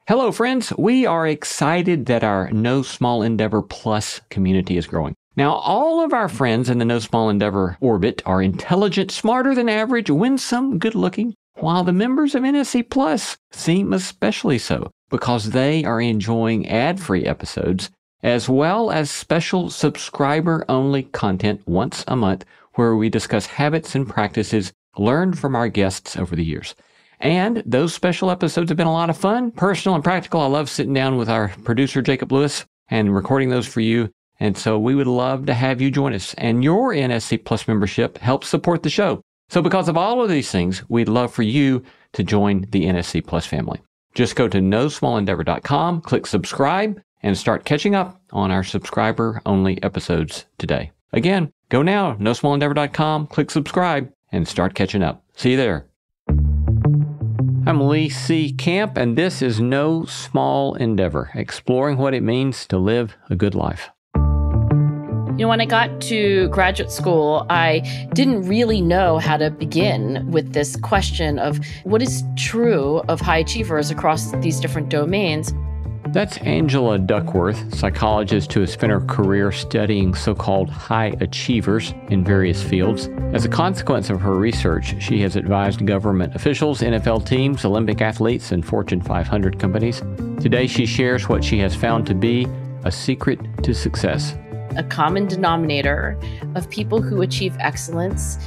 Hello, friends. We are excited that our No Small Endeavor Plus community is growing. Now, all of our friends in the No Small Endeavor orbit are intelligent, smarter than average, winsome, good-looking, while the members of NSE Plus seem especially so because they are enjoying ad-free episodes as well as special subscriber-only content once a month where we discuss habits and practices learned from our guests over the years. And those special episodes have been a lot of fun, personal and practical. I love sitting down with our producer, Jacob Lewis, and recording those for you. And so we would love to have you join us. And your NSC Plus membership helps support the show. So because of all of these things, we'd love for you to join the NSC Plus family. Just go to nosmallendeavor.com, click subscribe, and start catching up on our subscriber-only episodes today. Again, go now, nosmallendeavor.com, click subscribe, and start catching up. See you there. I'm Lee C. Camp, and this is No Small Endeavor, exploring what it means to live a good life. When I got to graduate school, I didn't really know how to begin with this question of what is true of high achievers across these different domains. That's Angela Duckworth, psychologist who has spent her career studying so-called high achievers in various fields. As a consequence of her research, she has advised government officials, NFL teams, Olympic athletes, and Fortune 500 companies. Today, she shares what she has found to be a secret to success. A common denominator of people who achieve excellence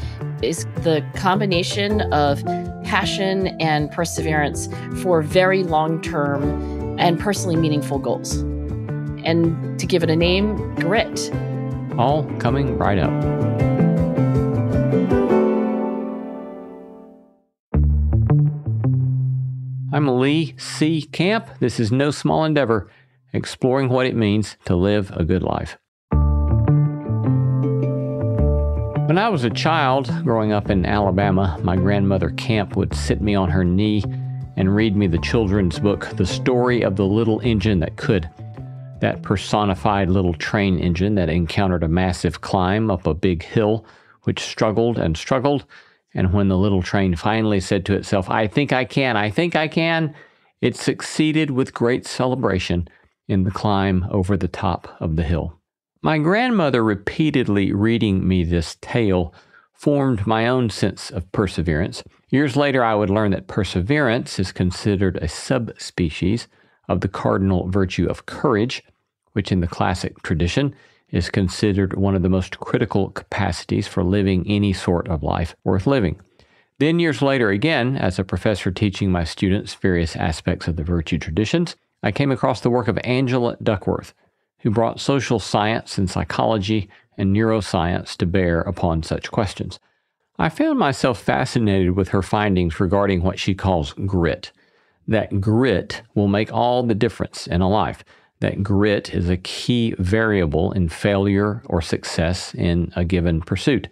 is the combination of passion and perseverance for very long-term and personally meaningful goals. And to give it a name, grit. All coming right up. I'm Lee C. Camp. This is No Small Endeavor, exploring what it means to live a good life. When I was a child, growing up in Alabama, my grandmother Camp would sit me on her knee and read me the children's book, The Story of the Little Engine That Could. That personified little train engine that encountered a massive climb up a big hill, which struggled and struggled, and when the little train finally said to itself, I think I can, it succeeded with great celebration in the climb over the top of the hill. My grandmother repeatedly reading me this tale formed my own sense of perseverance. Years later, I would learn that perseverance is considered a subspecies of the cardinal virtue of courage, which in the classic tradition is considered one of the most critical capacities for living any sort of life worth living. Then years later again, as a professor teaching my students various aspects of the virtue traditions, I came across the work of Angela Duckworth, who brought social science and psychology and neuroscience to bear upon such questions. I found myself fascinated with her findings regarding what she calls grit. That grit will make all the difference in a life. That grit is a key variable in failure or success in a given pursuit.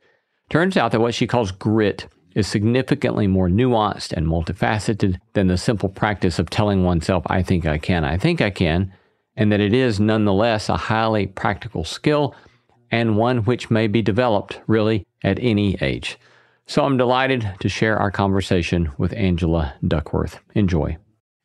Turns out that what she calls grit is significantly more nuanced and multifaceted than the simple practice of telling oneself, I think I can, and that it is nonetheless a highly practical skill and one which may be developed really at any age. So I'm delighted to share our conversation with Angela Duckworth. Enjoy.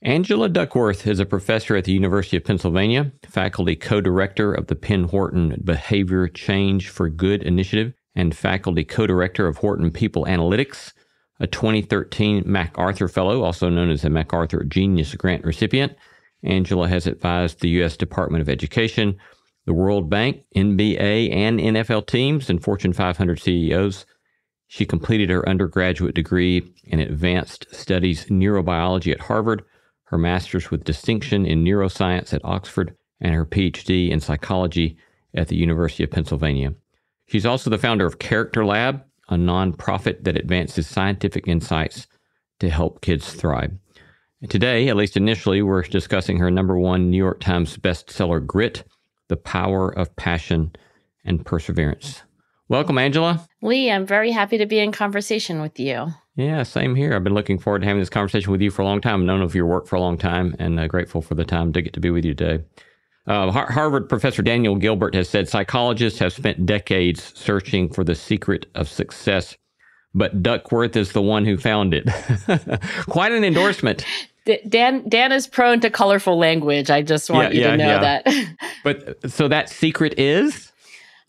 Angela Duckworth is a professor at the University of Pennsylvania, faculty co-director of the Penn-Wharton Behavior Change for Good initiative, and faculty co-director of Wharton People Analytics, a 2013 MacArthur Fellow, also known as a MacArthur Genius Grant recipient. Angela has advised the U.S. Department of Education, the World Bank, NBA, and NFL teams, and Fortune 500 CEOs. She completed her undergraduate degree in advanced studies neurobiology at Harvard, her master's with distinction in neuroscience at Oxford, and her PhD in psychology at the University of Pennsylvania. She's also the founder of Character Lab, a nonprofit that advances scientific insights to help kids thrive. Today, at least initially, we're discussing her #1 New York Times bestseller, Grit, The Power of Passion and Perseverance. Welcome, Angela. Lee, I'm very happy to be in conversation with you. Yeah, same here. I've been looking forward to having this conversation with you for a long time. I've known of your work for a long time and grateful for the time to get to be with you today. Harvard professor Daniel Gilbert has said psychologists have spent decades searching for the secret of success, but Duckworth is the one who found it. Quite an endorsement. Dan is prone to colorful language. I just want you to know that. But so that secret is?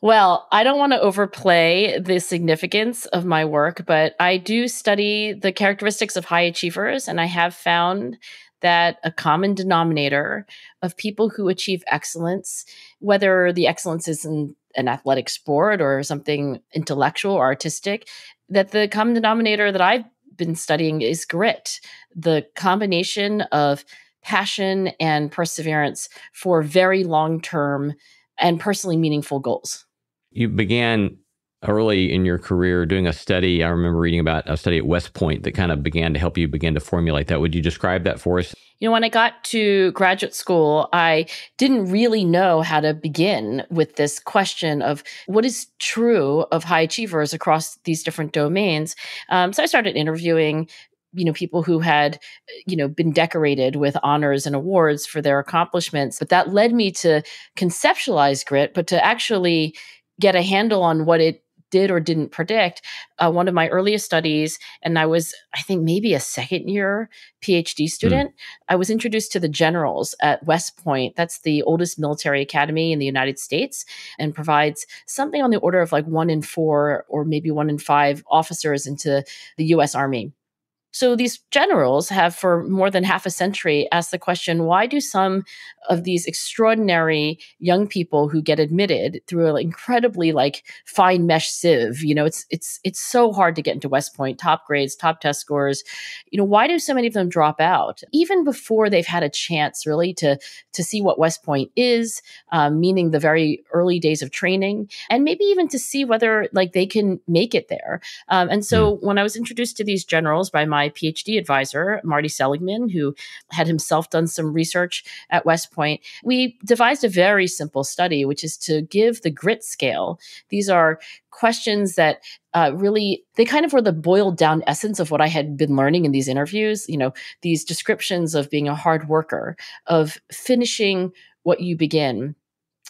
Well, I don't want to overplay the significance of my work, but I do study the characteristics of high achievers, and I have found that a common denominator of people who achieve excellence, whether the excellence is in an athletic sport or something intellectual or artistic, that the common denominator that I've been studying is grit, the combination of passion and perseverance for very long-term and personally meaningful goals. You began early in your career doing a study. I remember reading about a study at West Point that kind of began to help you begin to formulate that. Would you describe that for us? When I got to graduate school, I didn't really know how to begin with this question of what is true of high achievers across these different domains. So I started interviewing people who had, been decorated with honors and awards for their accomplishments. But that led me to conceptualize grit, but to actually get a handle on what it did or didn't predict. One of my earliest studies, and I was, I think, maybe a second year PhD student, I was introduced to the generals at West Point. That's the oldest military academy in the United States and provides something on the order of like 1 in 4 or maybe 1 in 5 officers into the US Army. So these generals have for more than half a century asked the question, why do some of these extraordinary young people who get admitted through an incredibly fine mesh sieve, it's so hard to get into West Point, top grades, top test scores, why do so many of them drop out even before they've had a chance really to see what West Point is, meaning the very early days of training, and maybe even to see whether they can make it there. And so when I was introduced to these generals by my PhD advisor, Marty Seligman, who had himself done some research at West Point, we devised a very simple study, which is to give the grit scale. These are questions that really, they kind of were the boiled down essence of what I had been learning in these interviews, these descriptions of being a hard worker, of finishing what you begin.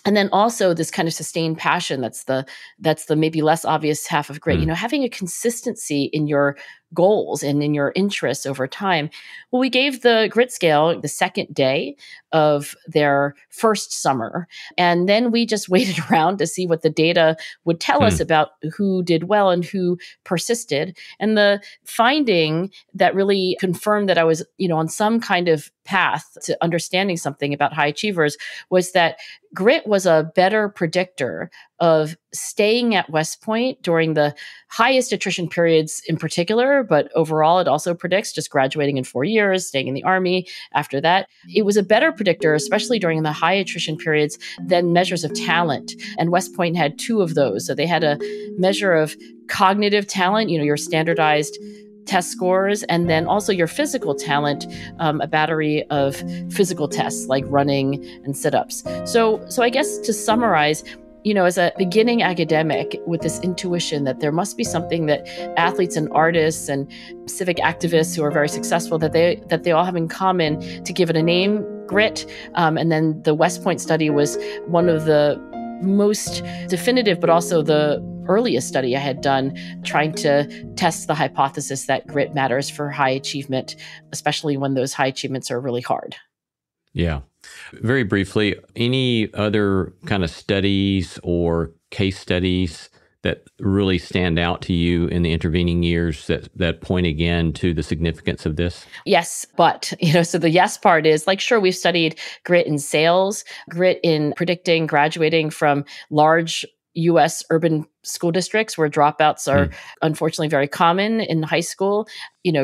And then also this kind of sustained passion, that's the maybe less obvious half of grit, having a consistency in your goals and in your interests over time. Well, we gave the grit scale the second day of their first summer. And then we just waited around to see what the data would tell us about who did well and who persisted. And the finding that really confirmed that I was, on some kind of path to understanding something about high achievers was that grit was a better predictor of staying at West Point during the highest attrition periods in particular, but overall it also predicts just graduating in 4 years, staying in the Army after that. It was a better predictor, especially during the high attrition periods, than measures of talent. And West Point had 2 of those. So they had a measure of cognitive talent, your standardized test scores, and then also your physical talent, a battery of physical tests like running and sit-ups. So I guess to summarize, as a beginning academic with this intuition that there must be something that athletes and artists and civic activists who are very successful, that they all have in common, to give it a name, grit. And then the West Point study was one of the most definitive, but also the earliest study I had done trying to test the hypothesis that grit matters for high achievement, especially when those high achievements are really hard. Yeah. Very briefly, any other kind of studies or case studies that really stand out to you in the intervening years that point again to the significance of this? Yes, but, so the yes part is sure, we've studied grit in sales, grit in predicting graduating from large U.S. urban school districts where dropouts are unfortunately very common in high school,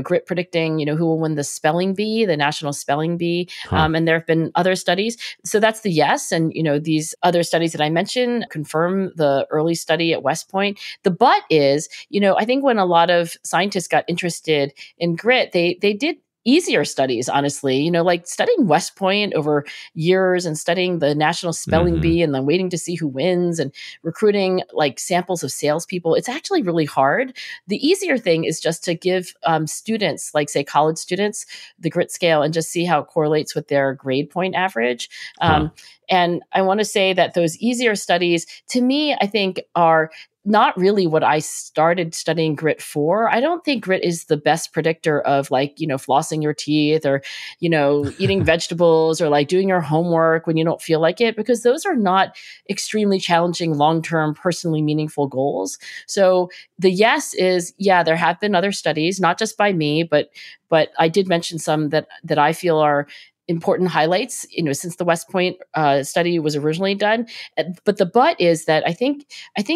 grit predicting, who will win the spelling bee, the national spelling bee. And there have been other studies. So that's the yes. And, these other studies that I mentioned confirm the early study at West Point. The but is, I think when a lot of scientists got interested in grit, they did easier studies, honestly, studying West Point over years and studying the national spelling bee and then waiting to see who wins and recruiting samples of salespeople. It's actually really hard. The easier thing is just to give students, say college students, the grit scale and just see how it correlates with their grade point average. And I want to say that those easier studies, to me, I think are not really what I started studying grit for. I don't think grit is the best predictor of like, flossing your teeth or, eating vegetables or like doing your homework when you don't feel like it, because those are not extremely challenging, long-term, personally meaningful goals. So the yes is, yeah, there have been other studies, not just by me, but I did mention some that I feel are important highlights, since the West Point study was originally done. But the but is that I think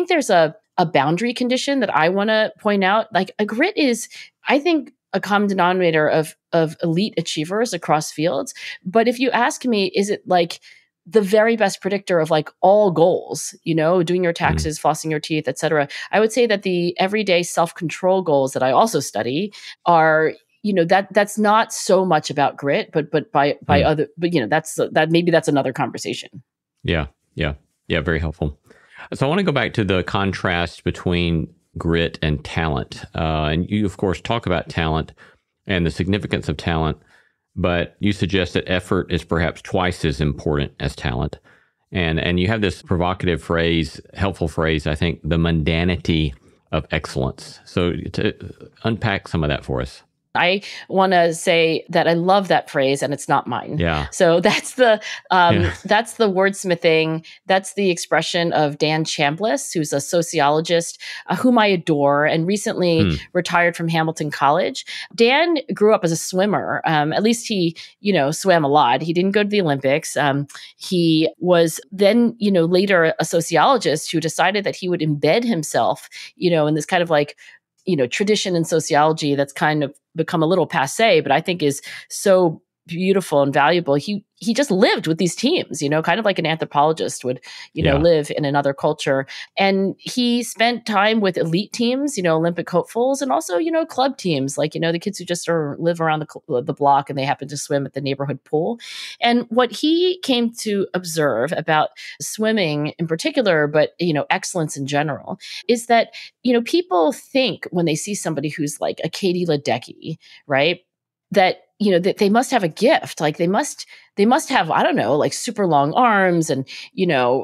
there's a boundary condition that I want to point out. Like a grit is, I think, a common denominator of elite achievers across fields. But if you ask me, is it like the very best predictor of like all goals, doing your taxes, flossing your teeth, et cetera? I would say that the everyday self-control goals that I also study are, that's not so much about grit, but by other, but maybe that's another conversation. Yeah. Very helpful. So I want to go back to the contrast between grit and talent. And you, of course, talk about talent and the significance of talent, but you suggest that effort is perhaps twice as important as talent. And you have this provocative phrase, helpful phrase, I think, the mundanity of excellence. So to unpack some of that for us. I want to say that I love that phrase, and it's not mine. Yeah. So that's the wordsmithing. That's the expression of Dan Chambliss, who's a sociologist whom I adore, and recently retired from Hamilton College. Dan grew up as a swimmer. At least he, swam a lot. He didn't go to the Olympics. He was then, later a sociologist who decided that he would embed himself, in this kind of like, tradition in sociology that's kind of become a little passé, but I think is so beautiful and valuable. He just lived with these teams, kind of like an anthropologist would, live in another culture. And he spent time with elite teams, Olympic hopefuls, and also, club teams, like, the kids who just live around the block and they happen to swim at the neighborhood pool. And what he came to observe about swimming in particular, but, excellence in general, is that, people think when they see somebody who's like a Katie Ledecky, right, that that they must have a gift. Like they must have, I don't know, like super long arms and,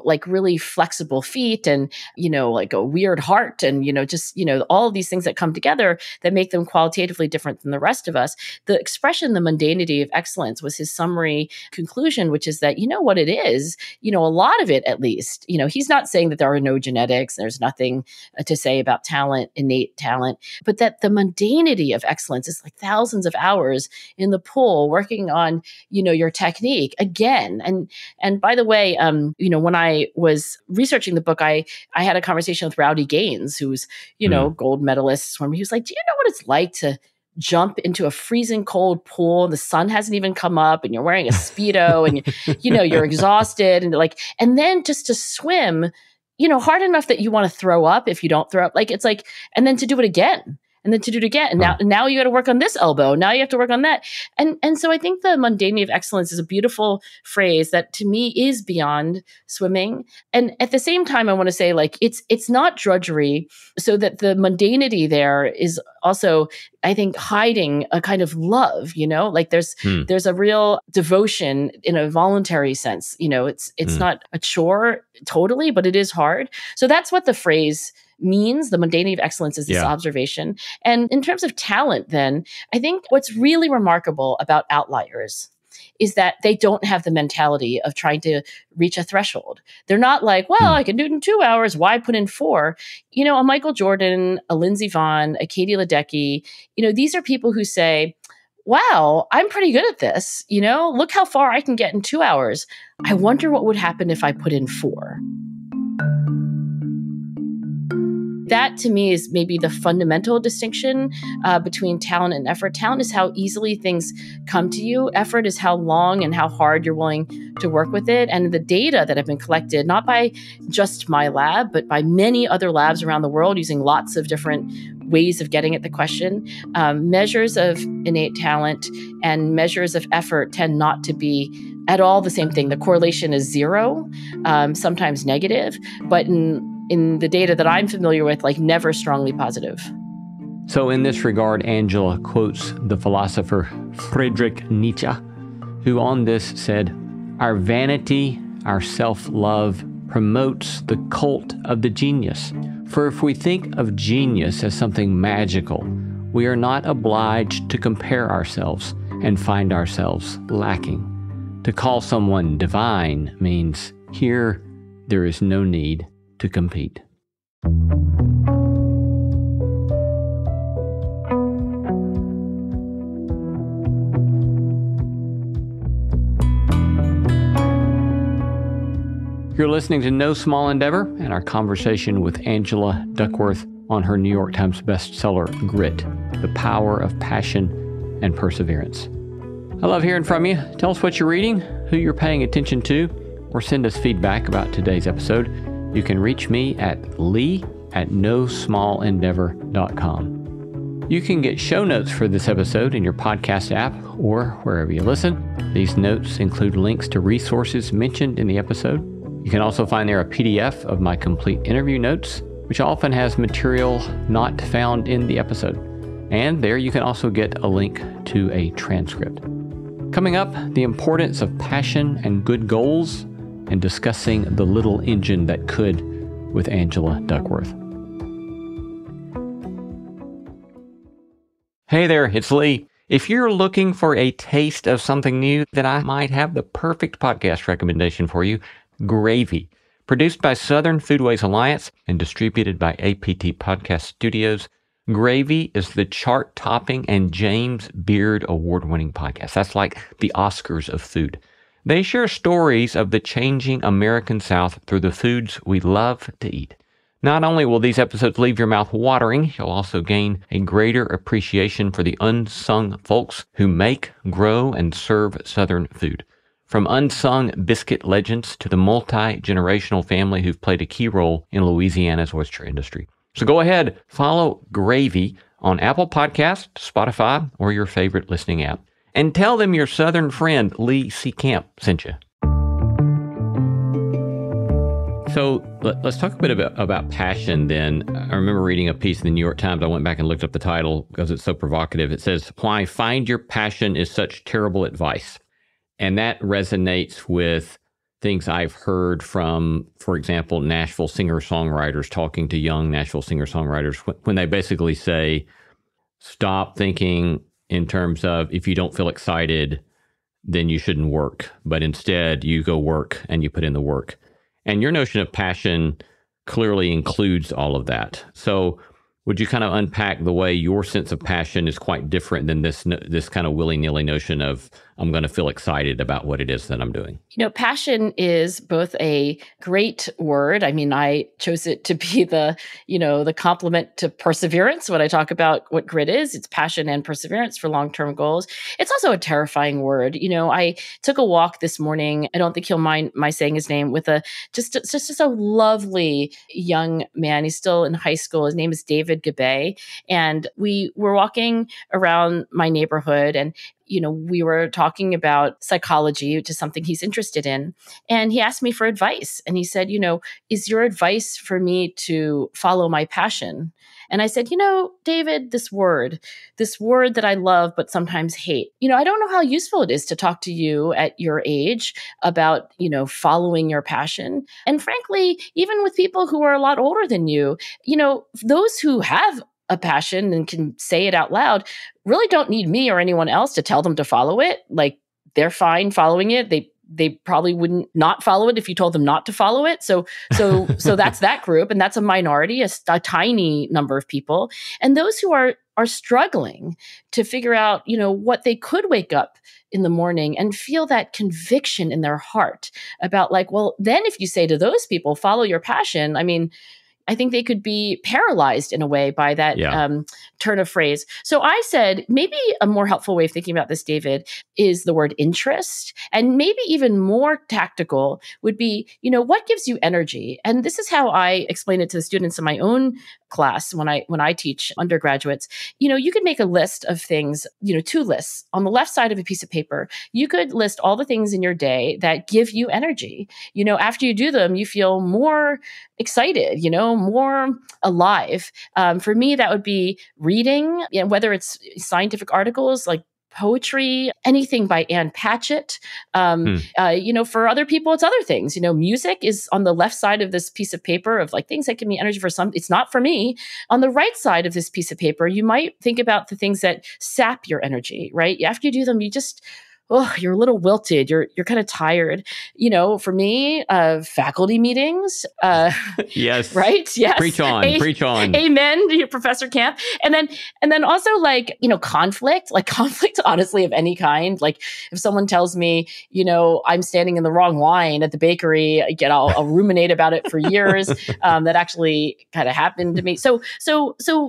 like really flexible feet and, like a weird heart and, just, all of these things that come together that make them qualitatively different than the rest of us. The expression, the mundanity of excellence, was his summary conclusion, which is that, what it is, a lot of it, at least, he's not saying that there are no genetics, there's nothing to say about talent, innate talent, but that the mundanity of excellence is like thousands of hours in the pool working on, your technique again. And by the way, when I was researching the book, I had a conversation with Rowdy Gaines, who's, gold medalist swimmer. He was like, do you know what it's like to jump into a freezing cold pool and the sun hasn't even come up and you're wearing a Speedo and you're exhausted and then just to swim, hard enough that you want to throw up if you don't throw up. Like, it's like, and then to do it again. And then to do it again. And now you got to work on this elbow. Now you have to work on that. And so I think the mundanity of excellence is a beautiful phrase that to me is beyond swimming. And at the same time, I want to say like it's not drudgery, so that the mundanity there is also, I think, hiding a kind of love, like there's a real devotion in a voluntary sense. It's not a chore totally, but it is hard. So that's what the phrase means. The mundanity of excellence is this observation. And in terms of talent, then, I think what's really remarkable about outliers is that they don't have the mentality of trying to reach a threshold. They're not like, well, I can do it in 2 hours. Why put in 4? A Michael Jordan, a Lindsey Vonn, a Katie Ledecky, these are people who say, wow, I'm pretty good at this. Look how far I can get in 2 hours. I wonder what would happen if I put in 4. That, to me, is maybe the fundamental distinction between talent and effort. Talent is how easily things come to you. Effort is how long and how hard you're willing to work with it. And the data that have been collected, not by just my lab, but by many other labs around the world using lots of different ways of getting at the question, measures of innate talent and measures of effort tend not to be at all the same thing. The correlation is 0, sometimes negative, but in the data that I'm familiar with, like never strongly positive. So in this regard, Angela quotes the philosopher Friedrich Nietzsche, who on this said, "Our vanity, our self-love promotes the cult of the genius. For if we think of genius as something magical, we are not obliged to compare ourselves and find ourselves lacking. To call someone divine means here there is no need to compete. You're listening to No Small Endeavor and our conversation with Angela Duckworth on her New York Times bestseller, Grit, The Power of Passion and Perseverance. I love hearing from you. Tell us what you're reading, who you're paying attention to, or send us feedback about today's episode. You can reach me at lee@nosmallendeavor.com. You can get show notes for this episode in your podcast app or wherever you listen. These notes include links to resources mentioned in the episode. You can also find there a PDF of my complete interview notes, which often has material not found in the episode. And there you can also get a link to a transcript. Coming up, the importance of passion and good goals, and discussing the little engine that could with Angela Duckworth. Hey there, it's Lee. If you're looking for a taste of something new, then I might have the perfect podcast recommendation for you. Gravy, produced by Southern Foodways Alliance and distributed by APT Podcast Studios. Gravy is the chart-topping and James Beard award-winning podcast. That's like the Oscars of food. They share stories of the changing American South through the foods we love to eat. Not only will these episodes leave your mouth watering, you'll also gain a greater appreciation for the unsung folks who make, grow, and serve Southern food. From unsung biscuit legends to the multi-generational family who've played a key role in Louisiana's oyster industry. So go ahead, follow Gravy on Apple Podcasts, Spotify, or your favorite listening app. And tell them your Southern friend, Lee C. Camp, sent you. So let's talk a bit about passion then. I remember reading a piece in the New York Times. I went back and looked up the title because it's so provocative. It says, "Why Find Your Passion is Such Terrible Advice." And that resonates with things I've heard from, for example, Nashville singer-songwriters talking to young Nashville singer-songwriters when they basically say, stop thinking in terms of if you don't feel excited, then you shouldn't work. But instead, you go work and you put in the work. And your notion of passion clearly includes all of that. So would you kind of unpack the way your sense of passion is quite different than this kind of willy-nilly notion of I'm going to feel excited about what it is that I'm doing? You know, passion is both a great word. I mean, I chose it to be the complement to perseverance. When I talk about what grit is, it's passion and perseverance for long-term goals. It's also a terrifying word. You know, I took a walk this morning. I don't think he'll mind my saying his name, with just a lovely young man. He's still in high school. His name is David Gabay. And we were walking around my neighborhood, and we were talking about psychology, which is something he's interested in. And he asked me for advice. And he said, is your advice for me to follow my passion? And I said, David, this word that I love but sometimes hate, I don't know how useful it is to talk to you at your age about, following your passion. And frankly, even with people who are a lot older than you, those who have a passion and can say it out loud really don't need me or anyone else to tell them to follow it. Like, they're fine following it. They probably wouldn't not follow it if you told them not to follow it. So that's that group, and that's a minority, a tiny number of people. And those who are struggling to figure out, what they could wake up in the morning and feel that conviction in their heart about, like, well, then if you say to those people, follow your passion, I mean, I think they could be paralyzed in a way by that turn of phrase. So I said, maybe a more helpful way of thinking about this, David, is the word interest. And maybe even more tactical would be, what gives you energy? And this is how I explain it to the students in my own class when I teach undergraduates. You could make a list of things, 2 lists. On the left side of a piece of paper, you could list all the things in your day that give you energy. After you do them, you feel more excited, more alive. For me, that would be reading, whether it's scientific articles like poetry, anything by Anne Patchett. For other people, it's other things. Music is on the left side of this piece of paper of like things that give me energy. For some, it's not for me. On the right side of this piece of paper, you might think about the things that sap your energy, right? After you do them, you're a little wilted. You're kind of tired. For me, faculty meetings. Yes. Right. Yes. Preach on. Amen, Professor Camp. And then also conflict, honestly, of any kind. Like if someone tells me, I'm standing in the wrong line at the bakery, I'll ruminate about it for years. That actually kind of happened to me. So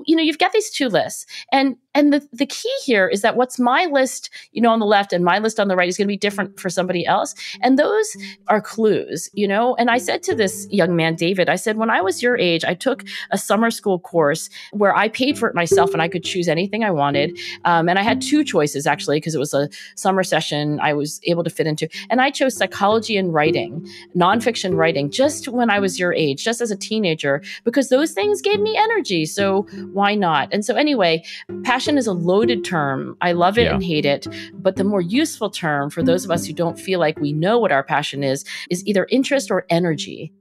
you've got these two lists, and the key here is that what's my list, on the left and my list on the right is going to be different for somebody else. And those are clues, and I said to this young man, David, I said, when I was your age, I took a summer school course where I paid for it myself and I could choose anything I wanted. And I had two choices actually, because it was a summer session I was able to fit into. And I chose psychology and writing, nonfiction writing, just when I was your age, just as a teenager, because those things gave me energy. So why not? And so anyway, passion is a loaded term. I love it and hate it. But the more useful term for those of us who don't feel like we know what our passion is either interest or energy.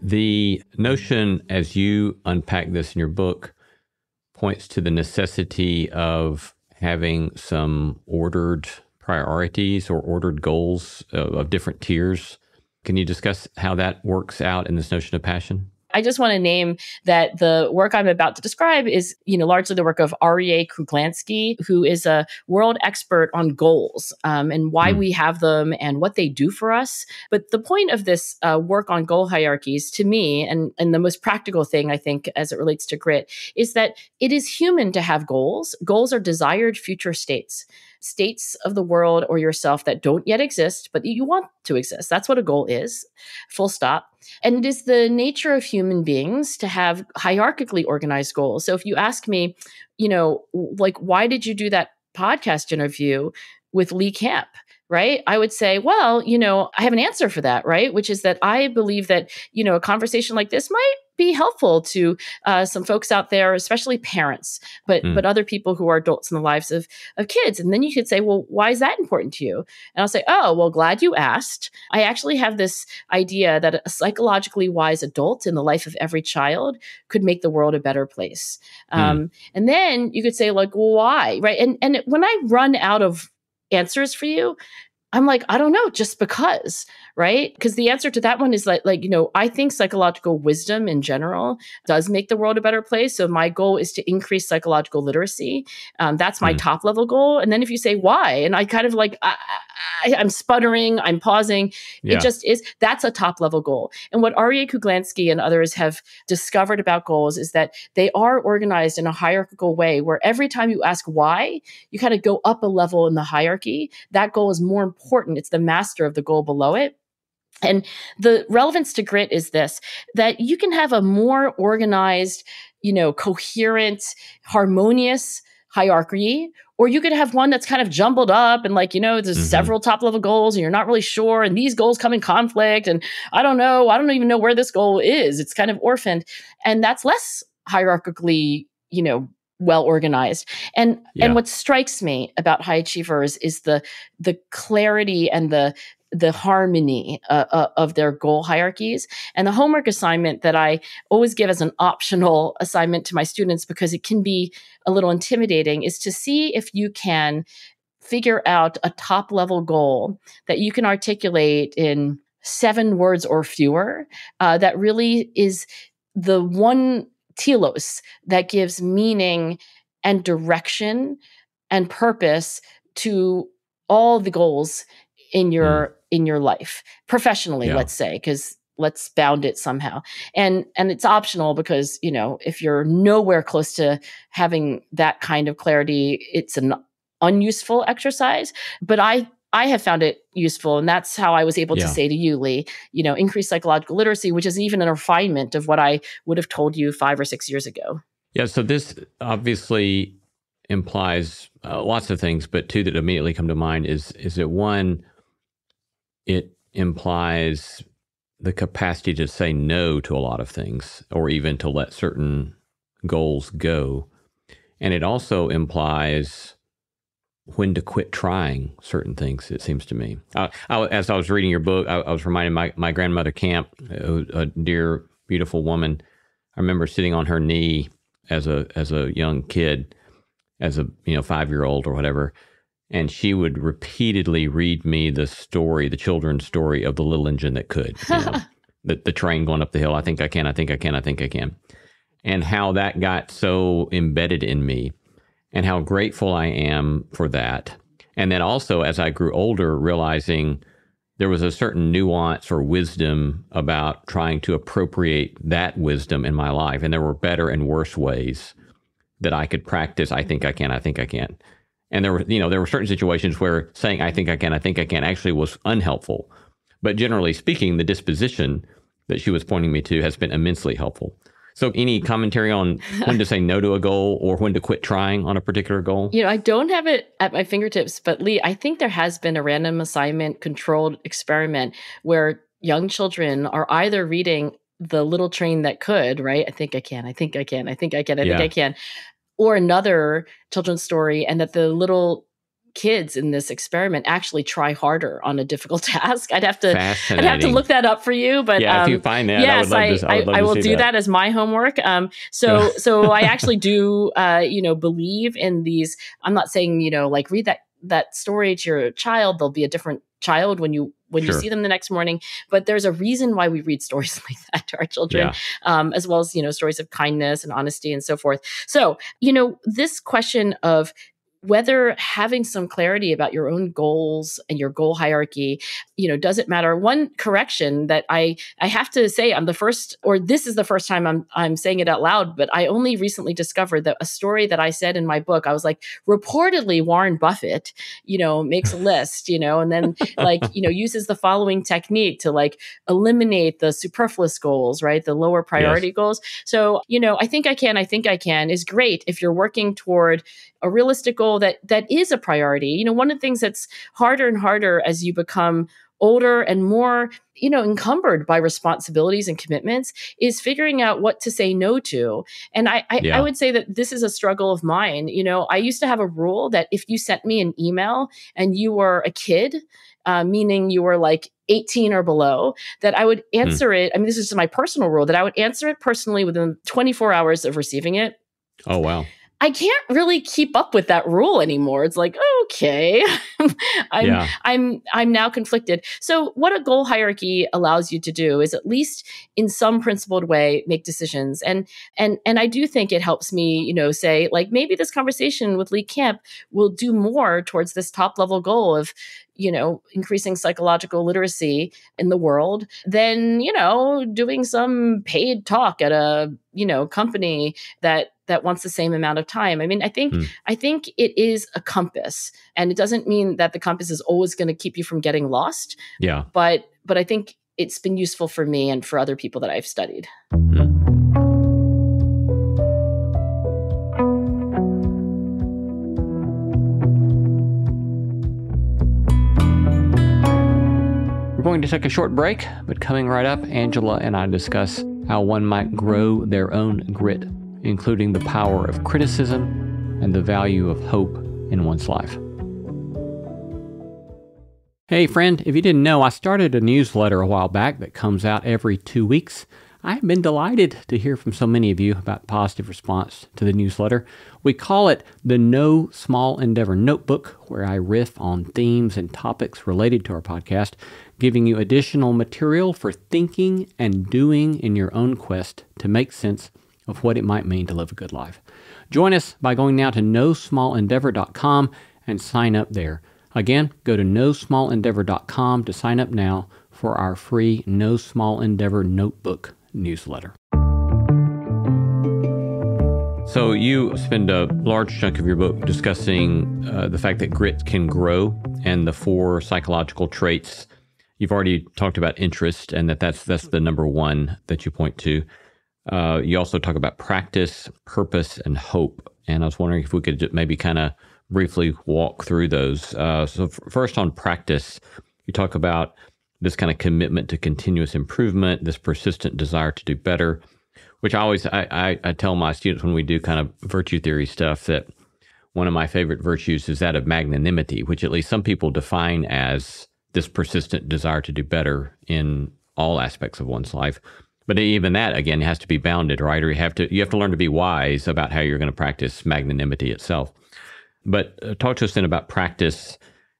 The notion, as you unpack this in your book, points to the necessity of having some ordered priorities or ordered goals of different tiers. Can you discuss how that works out in this notion of passion? I just want to name that the work I'm about to describe is, largely the work of Aryeh Kruglanski, who is a world expert on goals and why we have them and what they do for us. But the point of this work on goal hierarchies, to me, and the most practical thing, I think, as it relates to grit, is that it is human to have goals. Goals are desired future states of the world or yourself that don't yet exist, but you want to exist. That's what a goal is, full stop. And it is the nature of human beings to have hierarchically organized goals. So if you ask me, why did you do that podcast interview with Lee Camp? Right? I would say, well, I have an answer for that, right? Which is that I believe that, a conversation like this might be helpful to some folks out there, especially parents, but other people who are adults in the lives of kids. And then you could say, well, why is that important to you? And I'll say, oh, well, glad you asked. I actually have this idea that a psychologically wise adult in the life of every child could make the world a better place. And then you could say, well, why? Right? And when I run out of answers for you, I'm like, I don't know, just because, right? Because the answer to that one is I think psychological wisdom in general does make the world a better place. So my goal is to increase psychological literacy. That's my top level goal. And then if you say why, and I kind of I'm sputtering, I'm pausing. Yeah. It just is, that's a top level goal. And what Aryeh Kruglanski and others have discovered about goals is that they are organized in a hierarchical way where every time you ask why, you kind of go up a level in the hierarchy. That goal is more important. It's the master of the goal below it. And the relevance to grit is this, that you can have a more organized, coherent, harmonious hierarchy, or you could have one that's kind of jumbled up and there's several top level goals and you're not really sure. And these goals come in conflict. And I don't even know where this goal is. It's kind of orphaned. And that's less hierarchically, well organized. And what strikes me about high achievers is the clarity and the harmony of their goal hierarchies. And the homework assignment that I always give as an optional assignment to my students, because it can be a little intimidating, is to see if you can figure out a top level goal that you can articulate in 7 words or fewer, that really is the one telos that gives meaning and direction and purpose to all the goals in your life, professionally, let's say, because let's bound it somehow. And it's optional because, if you're nowhere close to having that kind of clarity, it's an unuseful exercise. But I have found it useful. And that's how I was able to say to you, Lee, increase psychological literacy, which is even a refinement of what I would have told you 5 or 6 years ago. Yeah. So this obviously implies lots of things, but 2 that immediately come to mind is that one, it implies the capacity to say no to a lot of things, or even to let certain goals go. And it also implies when to quit trying certain things, it seems to me. As I was reading your book, I was reminded my grandmother Camp, a dear, beautiful woman. I remember sitting on her knee as a young kid, as a 5-year-old or whatever, and she would repeatedly read me the children's story of the little engine that could. The train going up the hill. I think I can. I think I can. I think I can. And how that got so embedded in me, and how grateful I am for that. And then also, as I grew older, realizing there was a certain nuance or wisdom about trying to appropriate that wisdom in my life. And there were better and worse ways that I could practice. I think I can. I think I can. And there were certain situations where saying I think I can actually was unhelpful. But generally speaking, the disposition that she was pointing me to has been immensely helpful. So any commentary on when to say no to a goal, or when to quit trying on a particular goal? I don't have it at my fingertips, but Lee, I think there has been a random assignment controlled experiment where young children are either reading The Little Train That Could, right? I think I can, I think I can, I think I can, I think I can, or another children's story, and that the little kids in this experiment actually try harder on a difficult task. I'd have to look that up for you, but if you find that, yes, I will do that as my homework. So I actually do, believe in these. I'm not saying, like read that story to your child. There'll be a different child when you see them the next morning, but there's a reason why we read stories like that to our children, as well as, stories of kindness and honesty and so forth. So, this question of whether having some clarity about your own goals and your goal hierarchy, does it matter? One correction that I have to say, this is the first time I'm saying it out loud, but I only recently discovered that a story that I said in my book, I was like, reportedly Warren Buffett, makes a list, and then uses the following technique to eliminate the superfluous goals, right? The lower priority goals. So, I think I can is great if you're working toward a realistic goal that is a priority. One of the things that's harder and harder as you become older and more, encumbered by responsibilities and commitments is figuring out what to say no to. And I would say that this is a struggle of mine. I used to have a rule that if you sent me an email and you were a kid, meaning you were 18 or below, that I would answer it. I mean, this is my personal rule, that I would answer it personally within 24 hours of receiving it. Oh, wow. I can't really keep up with that rule anymore. It's like, okay, I'm now conflicted. So what a goal hierarchy allows you to do is, at least in some principled way, make decisions. And I do think it helps me, say, maybe this conversation with Lee Camp will do more towards this top level goal of, increasing psychological literacy in the world than, doing some paid talk at a, company that wants the same amount of time. I mean, I think it is a compass, and it doesn't mean that the compass is always going to keep you from getting lost. Yeah. But I think it's been useful for me and for other people that I've studied. We're going to take a short break, but coming right up, Angela and I discuss how one might grow their own grit, including the power of criticism and the value of hope in one's life. Hey friend, if you didn't know, I started a newsletter a while back that comes out every 2 weeks. I've been delighted to hear from so many of you about positive response to the newsletter. We call it the No Small Endeavor Notebook, where I riff on themes and topics related to our podcast, giving you additional material for thinking and doing in your own quest to make sense of what it might mean to live a good life. Join us by going now to nosmallendeavor.com and sign up there. Again, go to nosmallendeavor.com to sign up now for our free No Small Endeavor Notebook newsletter. So you spend a large chunk of your book discussing the fact that grit can grow and the 4 psychological traits. You've already talked about interest, and that's the number one that you point to. You also talk about practice, purpose, and hope. And I was wondering if we could maybe kind of briefly walk through those. So first on practice, you talk about this kind of commitment to continuous improvement, this persistent desire to do better, which I tell my students when we do kind of virtue theory stuff that one of my favorite virtues is that of magnanimity, which at least some people define as this persistent desire to do better in all aspects of one's life. But even that, again, has to be bounded, right? Or you have to learn to be wise about how you're going to practice magnanimity itself. But talk to us then about practice.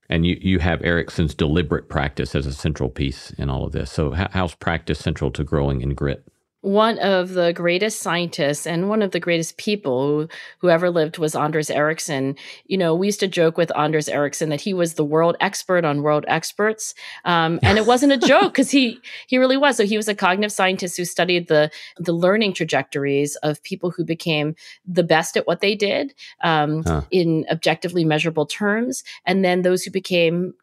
And you have Erikson's deliberate practice as a central piece in all of this. So how's practice central to growing in grit? One of the greatest scientists and one of the greatest people who ever lived was Anders Ericsson. We used to joke with Anders Ericsson that he was the world expert on world experts. And it wasn't a joke because he really was. So he was a cognitive scientist who studied the learning trajectories of people who became the best at what they did in objectively measurable terms. And then those who became,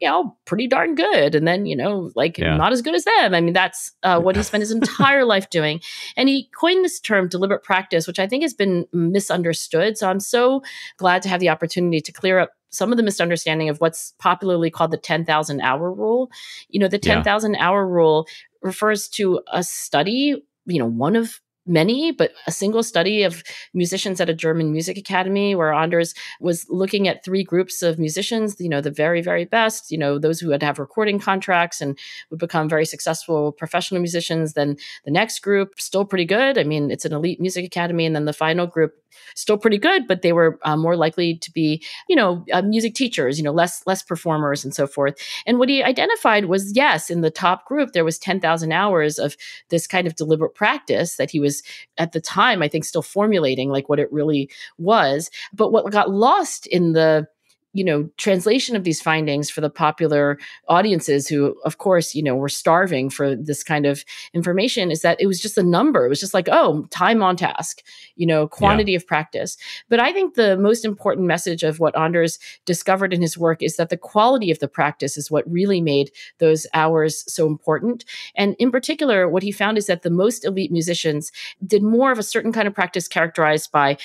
pretty darn good. And then, not as good as them. I mean, that's what he spent his entire life doing. And he coined this term deliberate practice, which I think has been misunderstood. So I'm so glad to have the opportunity to clear up some of the misunderstanding of what's popularly called the 10,000 hour rule. The 10,000 hour rule refers to a study, one of many, but a single study of musicians at a German music academy where Anders was looking at three groups of musicians, the very, very best, those who had to have recording contracts and would become very successful professional musicians. Then the next group, still pretty good. I mean, it's an elite music academy. And then the final group, still pretty good, but they were more likely to be, music teachers, less performers and so forth. And what he identified was, yes, in the top group, there was 10,000 hours of this kind of deliberate practice that he was at the time, I think, still formulating like what it really was. But what got lost in the translation of these findings for the popular audiences who, of course, were starving for this kind of information is that it was just a number. It was just like, time on task, quantity of practice. But I think the most important message of what Anders discovered in his work is that the quality of the practice is what really made those hours so important. And in particular, what he found is that the most elite musicians did more of a certain kind of practice characterized by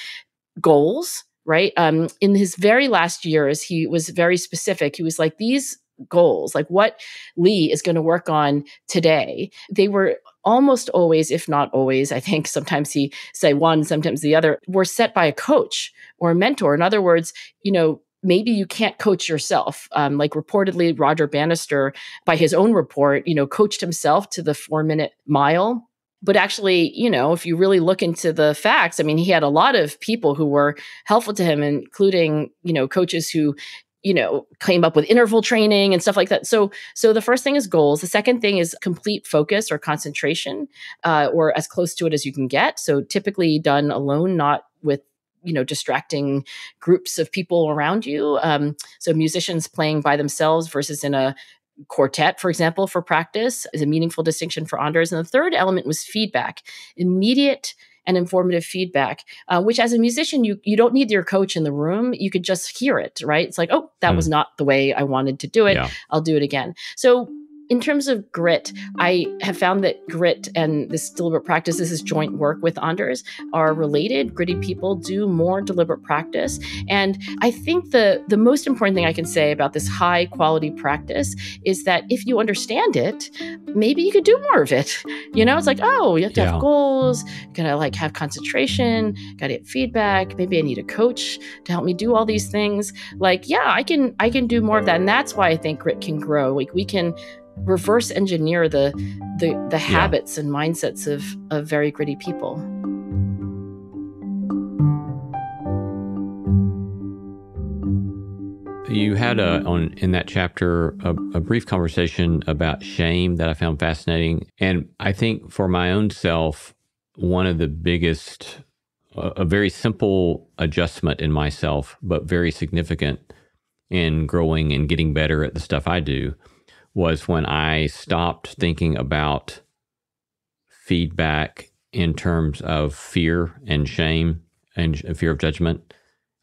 goals, right? In his very last years, he was very specific. He was like, these goals, like what Lee is going to work on today, they were almost always, if not always, I think sometimes he say one, sometimes the other, were set by a coach or a mentor. In other words, maybe you can't coach yourself. Like reportedly, Roger Bannister, by his own report, coached himself to the 4-minute mile. But actually, if you really look into the facts, I mean, he had a lot of people who were helpful to him, including, coaches who, came up with interval training and stuff like that. So the first thing is goals. The second thing is complete focus or concentration, or as close to it as you can get. So typically done alone, not with distracting groups of people around you. So musicians playing by themselves versus in a quartet, for example, for practice is a meaningful distinction for Anders. And the third element was feedback, immediate and informative feedback, which as a musician, you don't need your coach in the room. You could just hear it, right? It's like, that was not the way I wanted to do it. Yeah. I'll do it again. So in terms of grit, I have found that grit and this deliberate practice, this is joint work with Anders, are related. Gritty people do more deliberate practice. And I think the most important thing I can say about this high quality practice is that if you understand it, maybe you could do more of it. It's like, you have to have goals, you gotta have concentration, gotta get feedback. Maybe I need a coach to help me do all these things. I can do more of that. And that's why I think grit can grow. We can reverse engineer the habits and mindsets of very gritty people. You had in that chapter a brief conversation about shame that I found fascinating. And I think for my own self, one of the biggest, a very simple adjustment in myself, but very significant in growing and getting better at the stuff I do, was when I stopped thinking about feedback in terms of fear and shame and fear of judgment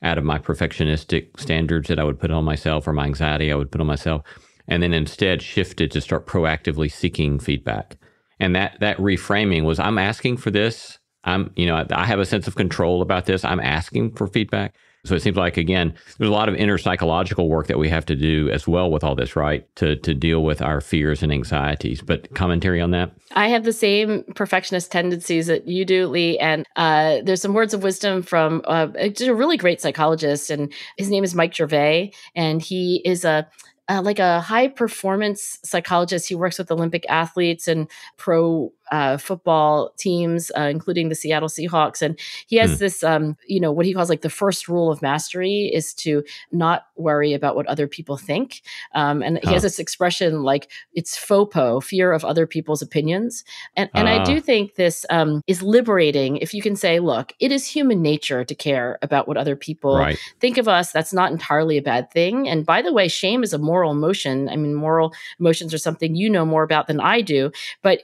out of my perfectionistic standards that I would put on myself, or my anxiety I would put on myself, and then instead shifted to start proactively seeking feedback. And that reframing was, I'm asking for this. I have a sense of control about this. I'm asking for feedback. So it seems like, again, there's a lot of inner psychological work that we have to do as well with all this, right? To deal with our fears and anxieties. But commentary on that? I have the same perfectionist tendencies that you do, Lee. And there's some words of wisdom from a really great psychologist. And his name is Mike Gervais. And he is like a high performance psychologist. He works with Olympic athletes and pro football teams, including the Seattle Seahawks. And he has this, what he calls like the first rule of mastery is to not worry about what other people think. And he has this expression like it's FOPO, fear of other people's opinions. And I do think this is liberating if you can say, look, it is human nature to care about what other people think of us. That's not entirely a bad thing. And by the way, shame is a moral emotion. I mean, moral emotions are something you know more about than I do. But,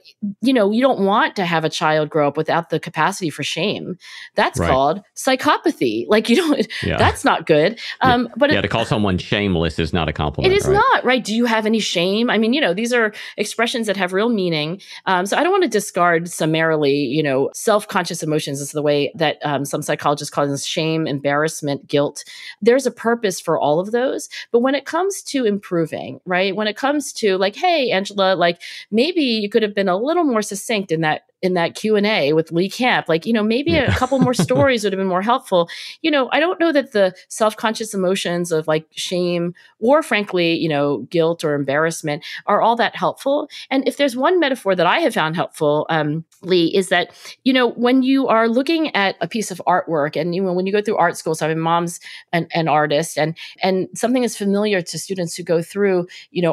you don't want to have a child grow up without the capacity for shame. That's called psychopathy. Like, you don't, that's not good. But to call someone shameless is not a compliment. It is not, right? Do you have any shame? I mean, these are expressions that have real meaning. So I don't want to discard summarily, self-conscious emotions is the way that some psychologists call them: shame, embarrassment, guilt. There's a purpose for all of those. But when it comes to improving, right? When it comes to like, hey, Angela, like maybe you could have been a little more succinct in that Q&A with Lee Camp, like, maybe a couple more stories would have been more helpful. I don't know that the self-conscious emotions of like shame or frankly, guilt or embarrassment are all that helpful. And if there's one metaphor that I have found helpful, Lee, is that, when you are looking at a piece of artwork and, when you go through art school, so my mom's an artist and something is familiar to students who go through,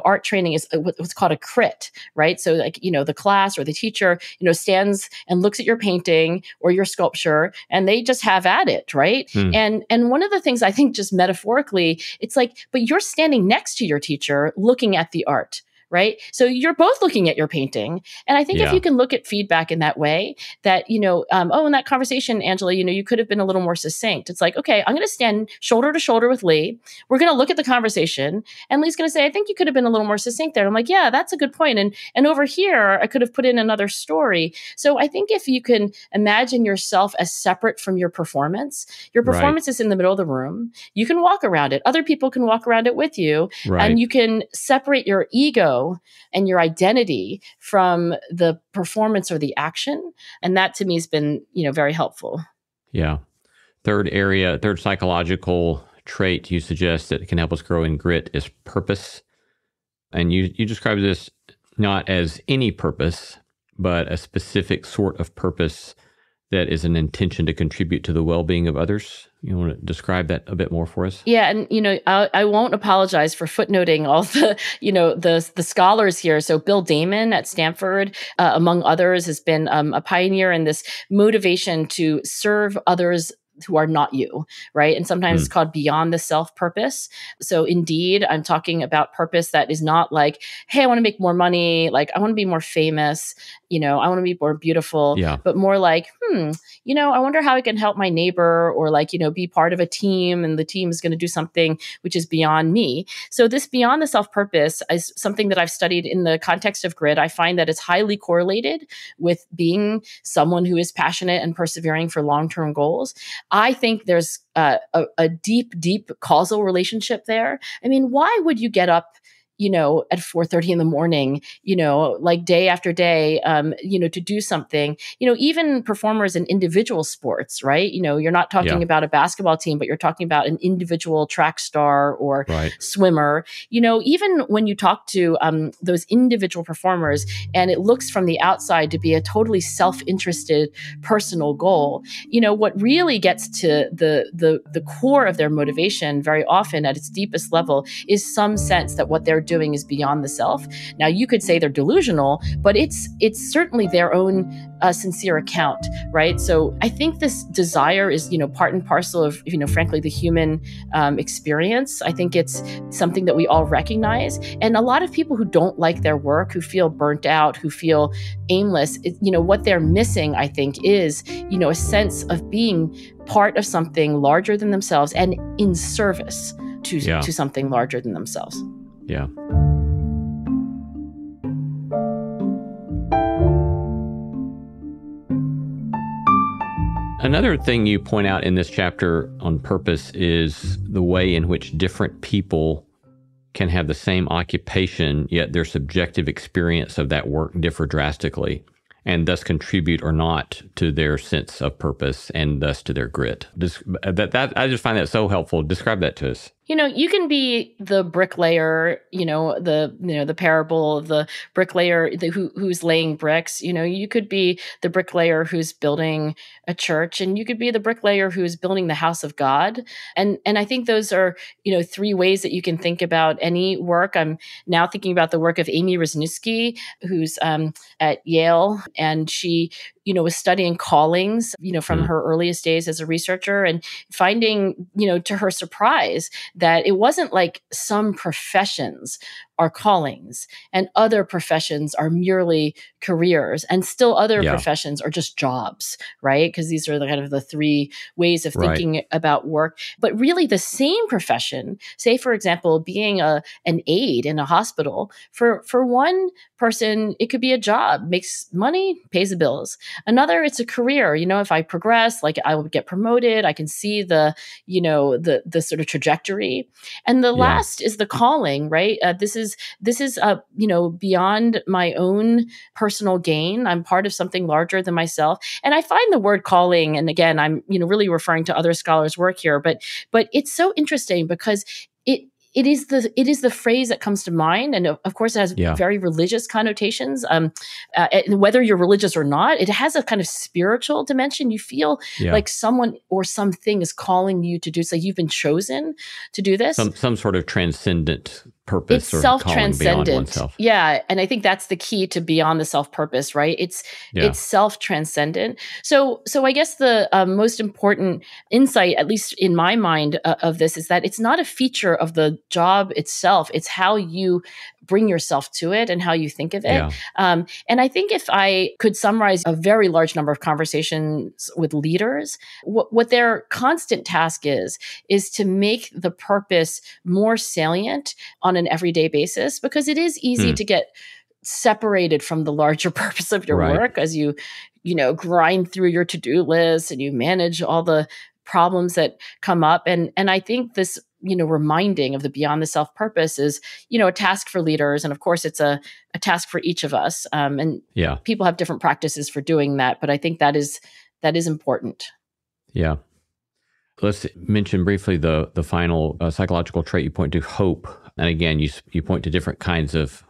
art training is what's called a crit, right? So like, the class or the teacher, stands and looks at your painting or your sculpture and they just have at it, right? And one of the things I think just metaphorically, it's like, but you're standing next to your teacher looking at the art. Right. So you're both looking at your painting. And I think if you can look at feedback in that way that, in that conversation, Angela, you could have been a little more succinct. It's like, okay, I'm going to stand shoulder to shoulder with Lee. We're going to look at the conversation and Lee's going to say, I think you could have been a little more succinct there. I'm like, yeah, that's a good point. And over here, I could have put in another story. So I think if you can imagine yourself as separate from your performance is in the middle of the room. You can walk around it. Other people can walk around it with you. And you can separate your ego and your identity from the performance or the action. And that to me has been, very helpful. Yeah. Third psychological trait you suggest that can help us grow in grit is purpose. And you describe this not as any purpose, but a specific sort of purpose that is an intention to contribute to the well-being of others. You want to describe that a bit more for us? Yeah. And, I won't apologize for footnoting all the, the scholars here. So Bill Damon at Stanford, among others, has been a pioneer in this motivation to serve others who are not you, right? And sometimes it's called beyond the self purpose. So indeed, I'm talking about purpose that is not like, hey, I want to make more money. Like I want to be more famous. I want to be more beautiful, but more like, I wonder how I can help my neighbor or like, be part of a team and the team is going to do something which is beyond me. So this beyond the self purpose is something that I've studied in the context of grit. I find that it's highly correlated with being someone who is passionate and persevering for long-term goals. I think there's a deep, deep causal relationship there. I mean, why would you get up, at 4:30 in the morning, like day after day, to do something, even performers in individual sports, right? You're not talking about a basketball team, but you're talking about an individual track star or swimmer, even when you talk to those individual performers and it looks from the outside to be a totally self-interested personal goal, what really gets to the core of their motivation very often at its deepest level is some sense that what they're doing is beyond the self. Now, you could say they're delusional, but it's certainly their own sincere account, right? So I think this desire is, part and parcel of, frankly, the human experience. I think it's something that we all recognize. And a lot of people who don't like their work, who feel burnt out, who feel aimless, what they're missing, I think, is, a sense of being part of something larger than themselves and in service to something larger than themselves. Yeah. Another thing you point out in this chapter on purpose is the way in which different people can have the same occupation, yet their subjective experience of that work differ drastically, and thus contribute or not to their sense of purpose and thus to their grit. I just find that so helpful. Describe that to us. You can be the bricklayer, the parable of the bricklayer who's laying bricks. You could be the bricklayer who's building a church, and you could be the bricklayer who's building the house of God. And I think those are, three ways that you can think about any work. I'm now thinking about the work of Amy Wisniewski, who's at Yale, and she was studying callings, from her earliest days as a researcher, and finding, to her surprise, that it wasn't like some professions are callings and other professions are merely careers, and still other professions are just jobs, right? Because these are the kind of the three ways of thinking about work. But really the same profession, say, for example, being an aide in a hospital, for one person, it could be a job, makes money, pays the bills. Another, it's a career. If I progress, like I will get promoted, I can see the sort of trajectory. And the last is the calling, right? This is beyond my own personal gain. I'm part of something larger than myself. And I find the word calling, and again, I'm really referring to other scholars' work here, but it's so interesting because it is the phrase that comes to mind, and of course it has very religious connotations. Whether you're religious or not, it has a kind of spiritual dimension. You feel like someone or something is calling you to do. So you've been chosen to do this. Some sort of transcendent purpose, it's self-transcendent. Yeah, and I think that's the key to beyond the self-purpose, right? It's self-transcendent. So I guess the most important insight, at least in my mind, of this is that it's not a feature of the job itself. It's how you bring yourself to it and how you think of it. Yeah. And I think if I could summarize a very large number of conversations with leaders, what their constant task is to make the purpose more salient on an everyday basis, because it is easy to get separated from the larger purpose of your work as you grind through your to-do list and you manage all the problems that come up. And I think this reminding of the beyond the self purpose is, a task for leaders. And of course, it's a task for each of us. And people have different practices for doing that. But I think that is important. Yeah. Let's mention briefly the final psychological trait you point to, hope. And again, you point to different kinds of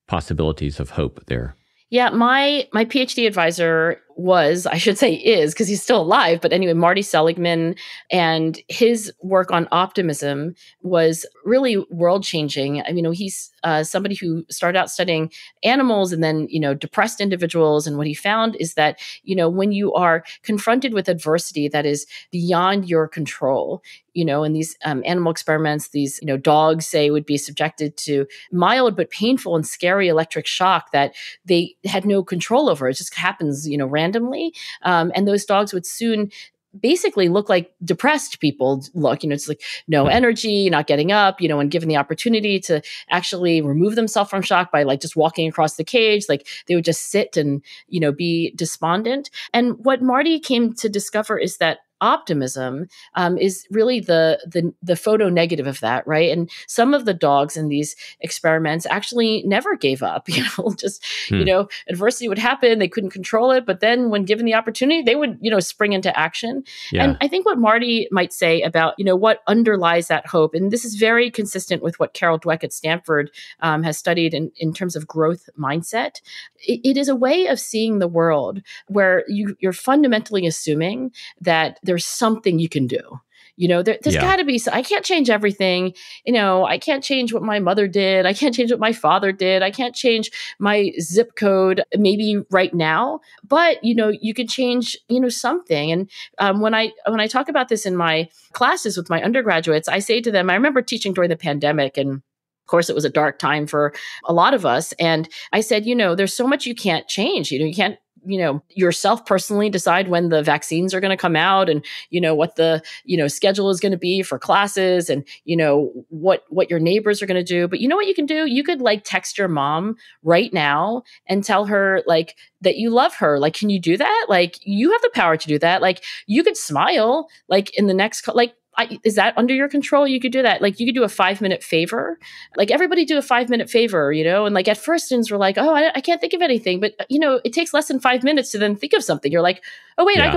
possibilities of hope there. Yeah, my PhD advisor was, I should say is, because he's still alive, but anyway, Marty Seligman, and his work on optimism was really world-changing. I mean, he's somebody who started out studying animals and then, depressed individuals. And what he found is that, when you are confronted with adversity that is beyond your control, in these animal experiments, these, dogs, say, would be subjected to mild but painful and scary electric shock that they had no control over. It just happens, randomly. And those dogs would soon basically look like depressed people look. It's like no energy, not getting up, and given the opportunity to actually remove themselves from shock by like just walking across the cage, like they would just sit and, be despondent. And what Marty came to discover is that optimism is really the photo negative of that, right? And some of the dogs in these experiments actually never gave up. Adversity would happen, they couldn't control it, but then when given the opportunity, they would spring into action. Yeah. And I think what Marty might say about what underlies that hope, and this is very consistent with what Carol Dweck at Stanford has studied in terms of growth mindset. It is a way of seeing the world where you're fundamentally assuming that there's something you can do. There's got to be, I can't change everything. I can't change what my mother did. I can't change what my father did. I can't change my zip code maybe right now, but, you can change, something. And when I talk about this in my classes with my undergraduates, I say to them, I remember teaching during the pandemic, and of course, it was a dark time for a lot of us. And I said, there's so much you can't change. You can't yourself personally decide when the vaccines are going to come out, and, what the, schedule is going to be for classes, and, what your neighbors are going to do. But you know what you can do? You could like text your mom right now and tell her like that you love her. Like, can you do that? Like, you have the power to do that. Like, you could smile like in the next, is that under your control? You could do that. Like, you could do a 5-minute favor. Like, everybody do a 5-minute favor, and like at first students were like, oh, I can't think of anything. But, it takes less than 5 minutes to then think of something. You're like, oh, wait, Yeah.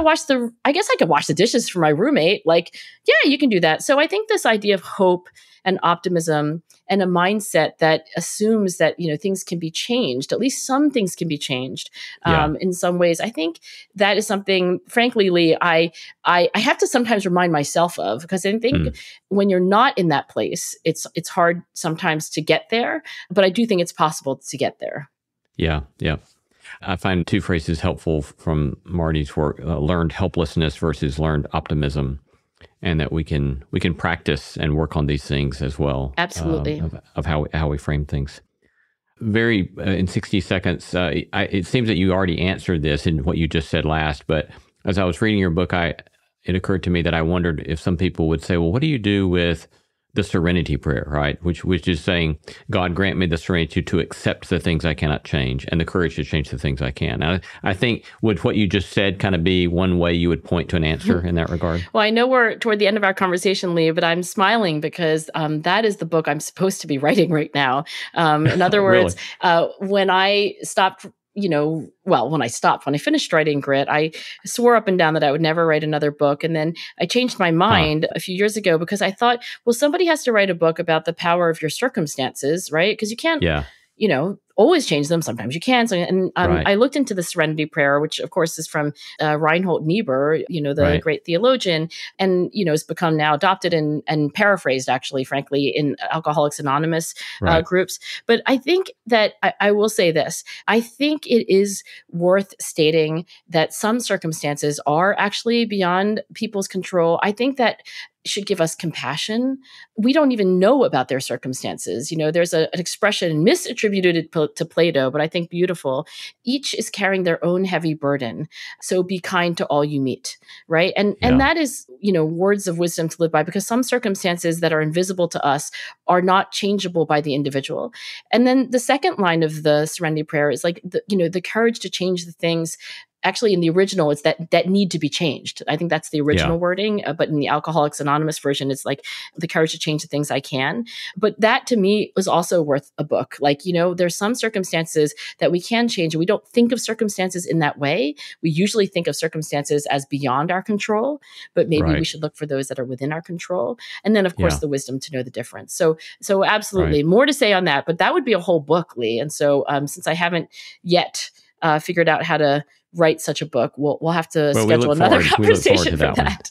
I guess I could wash the dishes for my roommate. Like, yeah, you can do that. So I think this idea of hope and optimism and a mindset that assumes that, things can be changed, at least some things can be changed in some ways. I think that is something, frankly, Lee, I have to sometimes remind myself of, because I think when you're not in that place, it's hard sometimes to get there, but I do think it's possible to get there. Yeah. I find 2 phrases helpful from Marty's work: learned helplessness versus learned optimism. And that we can practice and work on these things as well. Absolutely. Of how we frame things. Very in 60 seconds, it seems that you already answered this in what you just said last. But as I was reading your book, it occurred to me that I wondered if some people would say, well, what do you do with the serenity prayer, right? Which is saying, God, grant me the serenity to accept the things I cannot change and the courage to change the things I can. I think, would what you just said kind of be one way you would point to an answer in that regard? Well, I know we're toward the end of our conversation, Lee, but I'm smiling because that is the book I'm supposed to be writing right now. In other words, when I stopped, when I finished writing Grit, I swore up and down that I would never write another book. And then I changed my mind a few years ago because I thought, well, somebody has to write a book about the power of your circumstances, right? Because you can't, always change them. Sometimes you can. So, and Right. I looked into the Serenity Prayer, which of course is from Reinhold Niebuhr, the great theologian, and has become now adopted and paraphrased, actually, frankly, in Alcoholics Anonymous groups. But I think that I will say this: I think it is worth stating that some circumstances are actually beyond people's control. I think that should give us compassion. We don't even know about their circumstances. There's an expression misattributed to Plato, but I think beautiful. Each is carrying their own heavy burden. So be kind to all you meet, right? And that is, words of wisdom to live by, because some circumstances that are invisible to us are not changeable by the individual. And then the second line of the Serenity Prayer is like, the courage to change the things. Actually, in the original, it's that need to be changed. I think that's the original wording. But in the Alcoholics Anonymous version, it's like the courage to change the things I can. But that, to me, was also worth a book. Like, there's some circumstances that we can change, and we don't think of circumstances in that way. We usually think of circumstances as beyond our control, but maybe we should look for those that are within our control. And then, of course, the wisdom to know the difference. So absolutely more to say on that, but that would be a whole book, Lee. And so since I haven't yet figured out how to write such a book, we'll have to schedule another conversation for that.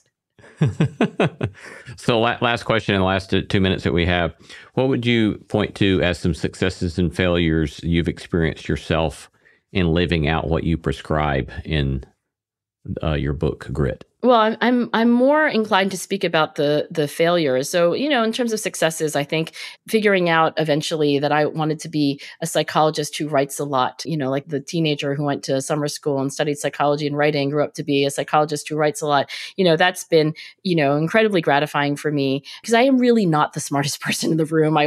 So last question in the last 2 minutes that we have, what would you point to as some successes and failures you've experienced yourself in living out what you prescribe in your book, Grit? Well, I'm more inclined to speak about the failures. So, in terms of successes, I think figuring out eventually that I wanted to be a psychologist who writes a lot, like the teenager who went to summer school and studied psychology and writing, grew up to be a psychologist who writes a lot. That's been, incredibly gratifying for me, because I am really not the smartest person in the room. I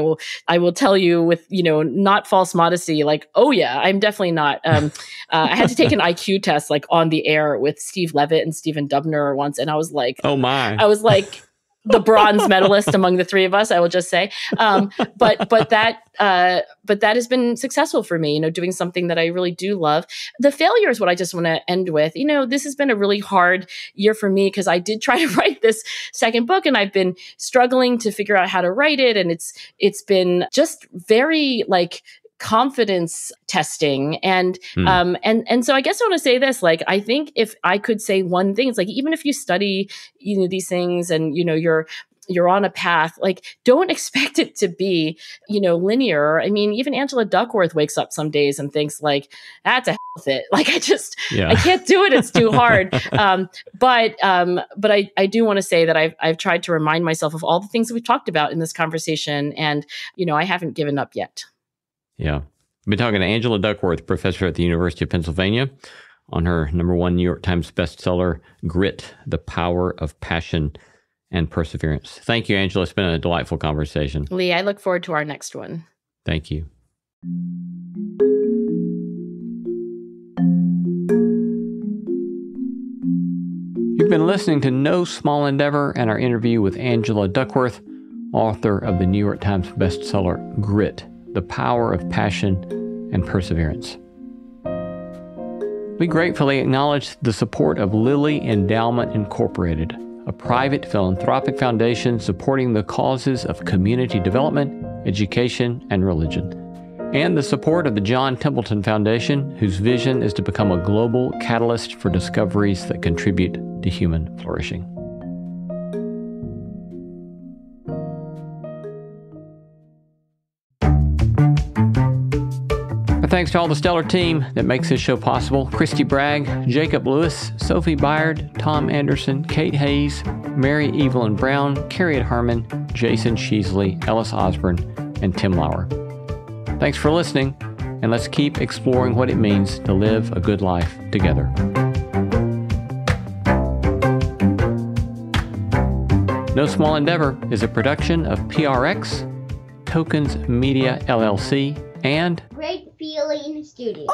will tell you with, not false modesty, like, oh yeah, I'm definitely not. I had to take an IQ test like on the air with Steve Levitt and Stephen Dubner once, and I was like, oh my, I was like the bronze medalist among the three of us, I will just say. But that has been successful for me, doing something that I really do love. The failure is what I just want to end with. This has been a really hard year for me, because I did try to write this second book, and I've been struggling to figure out how to write it. And it's been just very like confidence testing. And so I guess I want to say this, like, I think if I could say one thing, it's like, even if you study, these things and, you're on a path, like, don't expect it to be, linear. I mean, even Angela Duckworth wakes up some days and thinks like, that's a hell of it. Like, I can't do it. It's too hard. But I do want to say that I've tried to remind myself of all the things that we've talked about in this conversation. And, I haven't given up yet. Yeah. I've been talking to Angela Duckworth, professor at the University of Pennsylvania, on her #1 New York Times bestseller, Grit, The Power of Passion and Perseverance. Thank you, Angela. It's been a delightful conversation. Lee, I look forward to our next one. Thank you. You've been listening to No Small Endeavor and our interview with Angela Duckworth, author of the New York Times bestseller, Grit, The Power of Passion and Perseverance. We gratefully acknowledge the support of Lilly Endowment Incorporated, a private philanthropic foundation supporting the causes of community development, education, and religion, and the support of the John Templeton Foundation, whose vision is to become a global catalyst for discoveries that contribute to human flourishing. Thanks to all the stellar team that makes this show possible. Christy Bragg, Jacob Lewis, Sophie Byard, Tom Anderson, Kate Hayes, Mary Evelyn Brown, Carriot Harmon, Jason Sheasley, Ellis Osborne, and Tim Lauer. Thanks for listening, and let's keep exploring what it means to live a good life together. No Small Endeavor is a production of PRX, Tokens Media LLC, and Great Feeling Studios.